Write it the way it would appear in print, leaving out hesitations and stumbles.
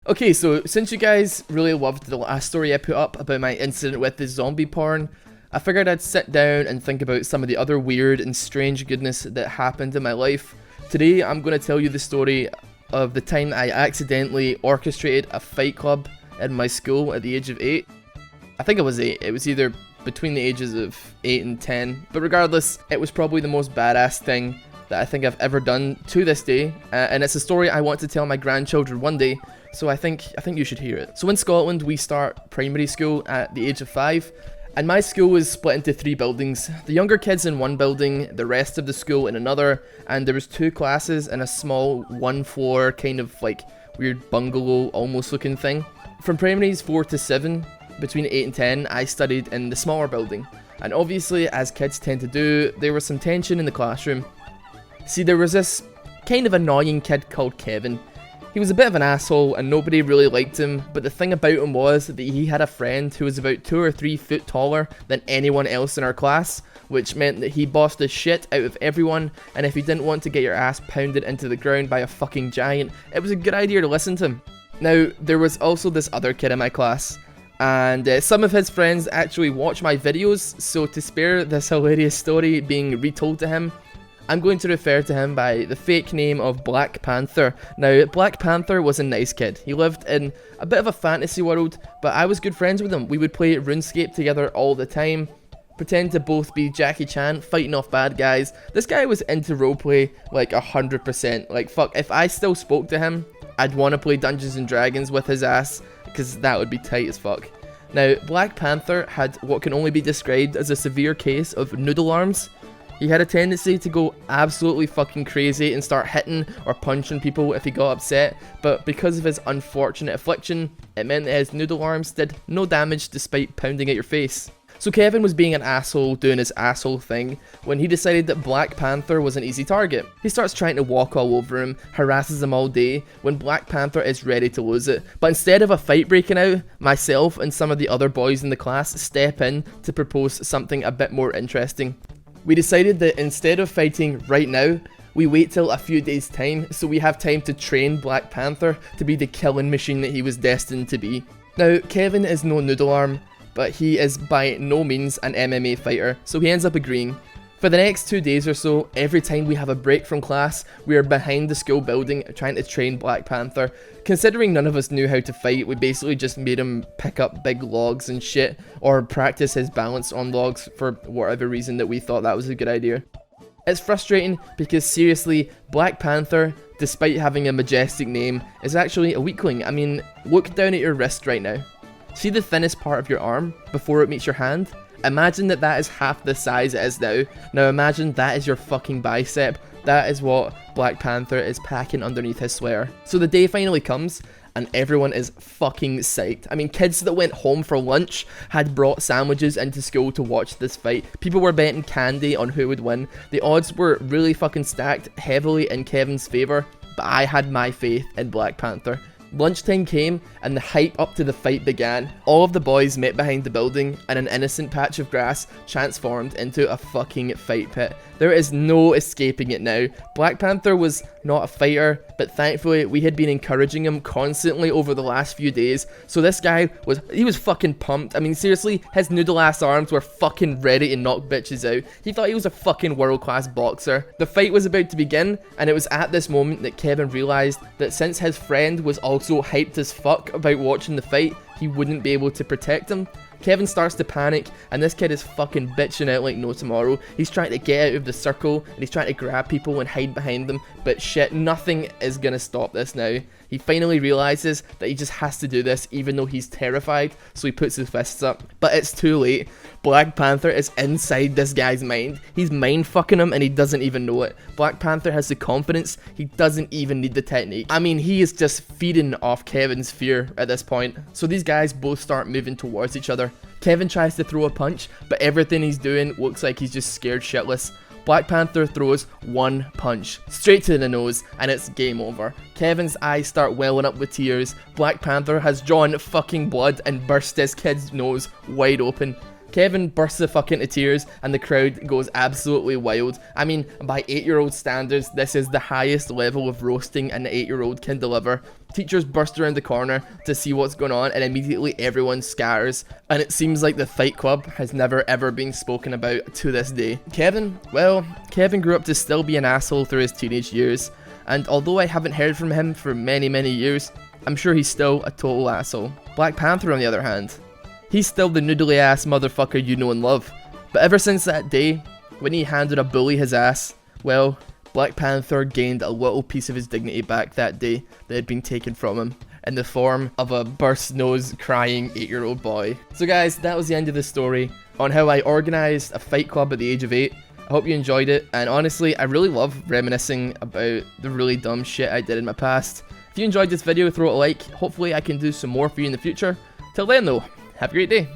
Okay, so since you guys really loved the last story I put up about my incident with the zombie porn, I figured I'd sit down and think about some of the other weird and strange goodness that happened in my life. Today, I'm going to tell you the story of the time I accidentally orchestrated a fight club in my school at the age of 8. I think it was 8. It was either between the ages of 8 and 10. But regardless, it was probably the most badass thing that I think I've ever done to this day. And it's a story I want to tell my grandchildren one day. So I think you should hear it. So in Scotland, we start primary school at the age of 5. And my school was split into 3 buildings. The younger kids in one building, the rest of the school in another, and there was 2 classes in a small 1-floor kind of like weird bungalow almost looking thing. From primaries 4 to 7, between 8 and 10, I studied in the smaller building. And obviously, as kids tend to do, there was some tension in the classroom. See, there was this kind of annoying kid called Kevin. He was a bit of an asshole and nobody really liked him, but the thing about him was that he had a friend who was about 2 or 3 foot taller than anyone else in our class, which meant that he bossed the shit out of everyone, and if you didn't want to get your ass pounded into the ground by a fucking giant, it was a good idea to listen to him. Now, there was also this other kid in my class, and some of his friends actually watch my videos, so to spare this hilarious story being retold to him, I'm going to refer to him by the fake name of Black Panther. Now, Black Panther was a nice kid. He lived in a bit of a fantasy world, but I was good friends with him. We would play RuneScape together all the time, pretend to both be Jackie Chan, fighting off bad guys. This guy was into roleplay like 100%. Like, fuck, if I still spoke to him, I'd want to play Dungeons and Dragons with his ass, because that would be tight as fuck. Now, Black Panther had what can only be described as a severe case of noodle arms. He had a tendency to go absolutely fucking crazy and start hitting or punching people if he got upset, but because of his unfortunate affliction, it meant that his noodle arms did no damage despite pounding at your face. So Kevin was being an asshole, doing his asshole thing, when he decided that Black Panther was an easy target. He starts trying to walk all over him, harasses him all day, when Black Panther is ready to lose it. But instead of a fight breaking out, myself and some of the other boys in the class step in to propose something a bit more interesting. We decided that instead of fighting right now, we wait till a few days time so we have time to train Black Panther to be the killing machine that he was destined to be. Now, Kevin is no noodle arm, but he is by no means an MMA fighter, so he ends up agreeing. For the next 2 days or so, every time we have a break from class, we are behind the school building trying to train Black Panther. Considering none of us knew how to fight, we basically just made him pick up big logs and shit, or practice his balance on logs for whatever reason that we thought that was a good idea. It's frustrating because seriously, Black Panther, despite having a majestic name, is actually a weakling. I mean, look down at your wrist right now. See the thinnest part of your arm before it meets your hand? Imagine that is half the size it is now. Now imagine that is your fucking bicep. That is what Black Panther is packing underneath his sweater. So the day finally comes, and everyone is fucking psyched. I mean, kids that went home for lunch had brought sandwiches into school to watch this fight. People were betting candy on who would win. The odds were really fucking stacked heavily in Kevin's favour, but I had my faith in Black Panther. Lunchtime came and the hype up to the fight began. All of the boys met behind the building and an innocent patch of grass transformed into a fucking fight pit. There is no escaping it now. Black Panther was not a fighter, but thankfully we had been encouraging him constantly over the last few days, so this guy was fucking pumped. I mean, seriously, his noodle ass arms were fucking ready to knock bitches out. He thought he was a fucking world class boxer. The fight was about to begin, and it was at this moment that Kevin realised that since his friend was also hyped as fuck about watching the fight, he wouldn't be able to protect him. Kevin starts to panic, and this kid is fucking bitching out like no tomorrow. He's trying to get out of the circle, and he's trying to grab people and hide behind them, but shit, nothing is gonna stop this now. He finally realizes that he just has to do this even though he's terrified, so he puts his fists up. But it's too late. Black Panther is inside this guy's mind. He's mind fucking him and he doesn't even know it. Black Panther has the confidence, he doesn't even need the technique. I mean, he is just feeding off Kevin's fear at this point. So these guys both start moving towards each other. Kevin tries to throw a punch, but everything he's doing looks like he's just scared shitless. Black Panther throws one punch, straight to the nose, and it's game over. Kevin's eyes start welling up with tears. Black Panther has drawn fucking blood and burst this kid's nose wide open. Kevin bursts the fuck into tears and the crowd goes absolutely wild. I mean, by 8-year-old standards, this is the highest level of roasting an 8-year-old can deliver. Teachers burst around the corner to see what's going on and immediately everyone scatters, and it seems like the Fight Club has never ever been spoken about to this day. Kevin? Well, Kevin grew up to still be an asshole through his teenage years, and although I haven't heard from him for many years, I'm sure he's still a total asshole. Black Panther, on the other hand, he's still the noodly ass motherfucker you know and love. But ever since that day, when he handed a bully his ass, well, Black Panther gained a little piece of his dignity back that day that had been taken from him in the form of a burst nose crying 8-year-old boy. So guys, that was the end of the story on how I organised a fight club at the age of 8. I hope you enjoyed it, and honestly, I really love reminiscing about the really dumb shit I did in my past. If you enjoyed this video, throw it a like. Hopefully I can do some more for you in the future. Till then though, have a great day.